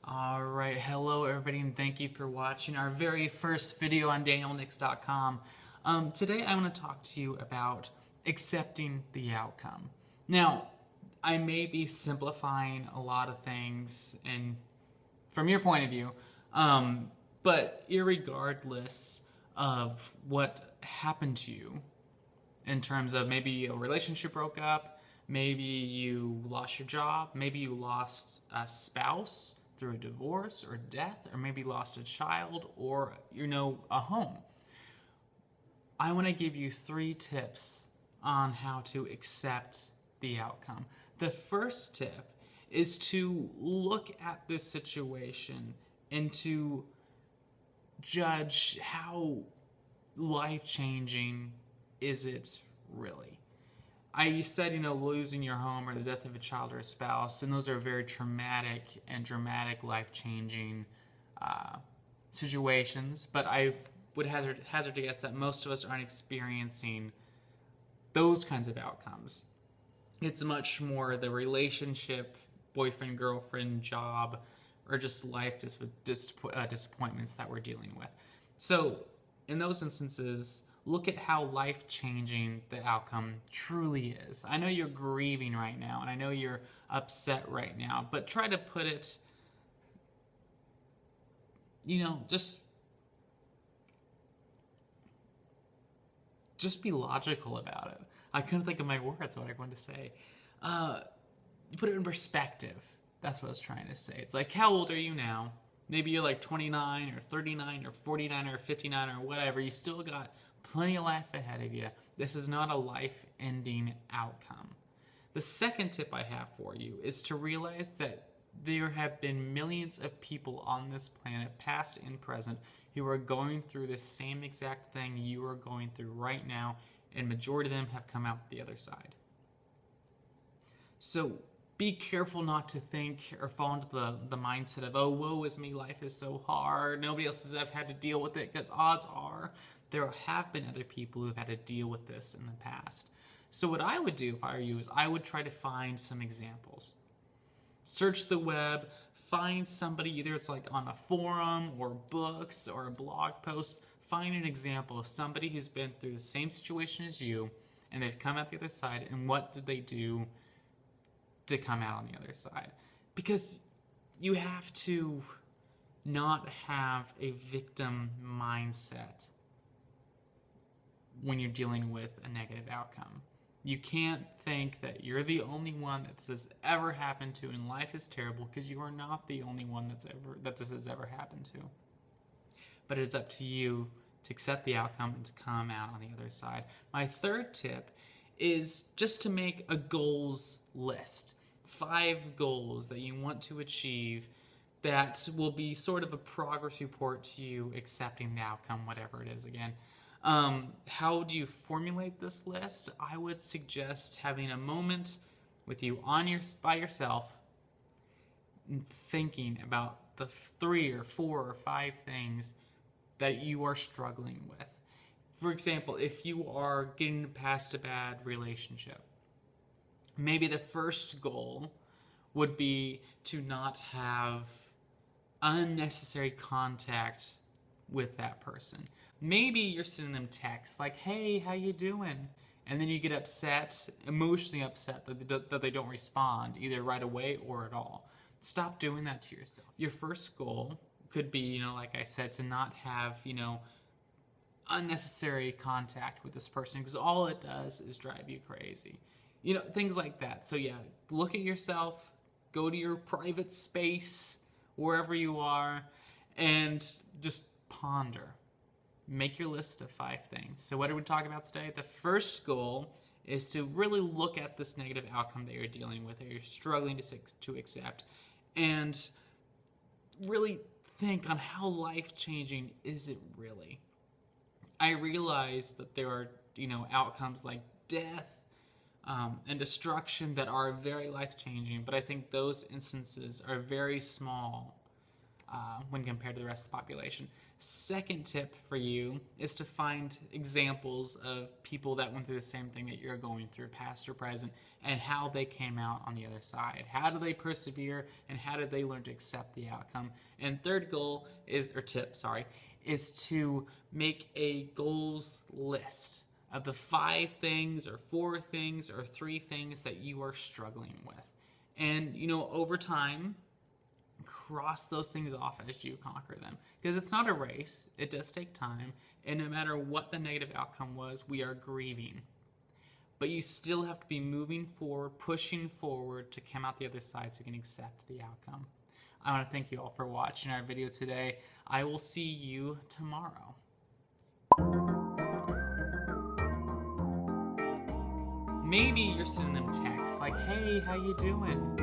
Alright, hello everybody and thank you for watching our very first video on DanielNix.com. Today I want to talk to you about accepting the outcome. Now, I may be simplifying a lot of things and from your point of view, but irregardless of what happened to you in terms of maybe a relationship broke up, maybe you lost your job, maybe you lost a spouse through a divorce or death, or maybe lost a child or, a home. I want to give you 3 tips on how to accept the outcome. The first tip is to look at this situation and to judge how life-changing is it really. I said, losing your home or the death of a child or a spouse, and those are very traumatic and dramatic, life-changing situations, but I would hazard to guess that most of us aren't experiencing those kinds of outcomes. It's much more the relationship, boyfriend, girlfriend, job, or just life disappointments that we're dealing with. So, in those instances, look at how life-changing the outcome truly is. I know you're grieving right now, and I know you're upset right now, but try to put it, just be logical about it. I couldn't think of my words, what I wanted to say. You put it in perspective. That's what I was trying to say. It's like, how old are you now? Maybe you're like 29 or 39 or 49 or 59 or whatever. You still got plenty of life ahead of you. This is not a life-ending outcome. The second tip I have for you is to realize that there have been millions of people on this planet, past and present, who are going through the same exact thing you are going through right now, and majority of them have come out the other side. So be careful not to think or fall into the mindset of, oh, woe is me, life is so hard, nobody else has ever had to deal with it, because odds are there have been other people who have had to deal with this in the past. So what I would do if I were you is I would try to find some examples. Search the web, find somebody, either it's like on a forum or books or a blog post, find an example of somebody who's been through the same situation as you and they've come out the other side, and what did they do to come out on the other side. Because you have to not have a victim mindset when you're dealing with a negative outcome. You can't think that you're the only one that this has ever happened to and life is terrible, because you are not the only one that this has ever happened to. But it is up to you to accept the outcome and to come out on the other side. My third tip is just to make a goals list. 5 goals that you want to achieve that will be sort of a progress report to you accepting the outcome, whatever it is again. How do you formulate this list? I would suggest having a moment with you by yourself and thinking about the 3 or 4 or 5 things that you are struggling with. For example, if you are getting past a bad relationship, maybe the first goal would be to not have unnecessary contact with that person. Maybe you're sending them texts like, hey, how you doing? And then you get upset, emotionally upset that they don't respond, either right away or at all. Stop doing that to yourself. Your first goal could be, like I said, to not have, unnecessary contact with this person, because all it does is drive you crazy. Things like that. So yeah, look at yourself, go to your private space, wherever you are, and just ponder. Make your list of 5 things. So what are we talking about today? The first goal is to really look at this negative outcome that you're dealing with, or you're struggling to accept, and really think on how life-changing is it really. I realize that there are, outcomes like death and destruction that are very life-changing, but I think those instances are very small when compared to the rest of the population. Second tip for you is to find examples of people that went through the same thing that you're going through, past or present, and how they came out on the other side. How did they persevere, and how did they learn to accept the outcome? And third tip is to make a goals list of the 5 things or 4 things or 3 things that you are struggling with. And, over time, cross those things off as you conquer them. Because it's not a race. It does take time. And no matter what the negative outcome was, we are grieving. But you still have to be moving forward, pushing forward to come out the other side so you can accept the outcome. I want to thank you all for watching our video today. I will see you tomorrow. Maybe you're sending them texts like, hey, how you doing?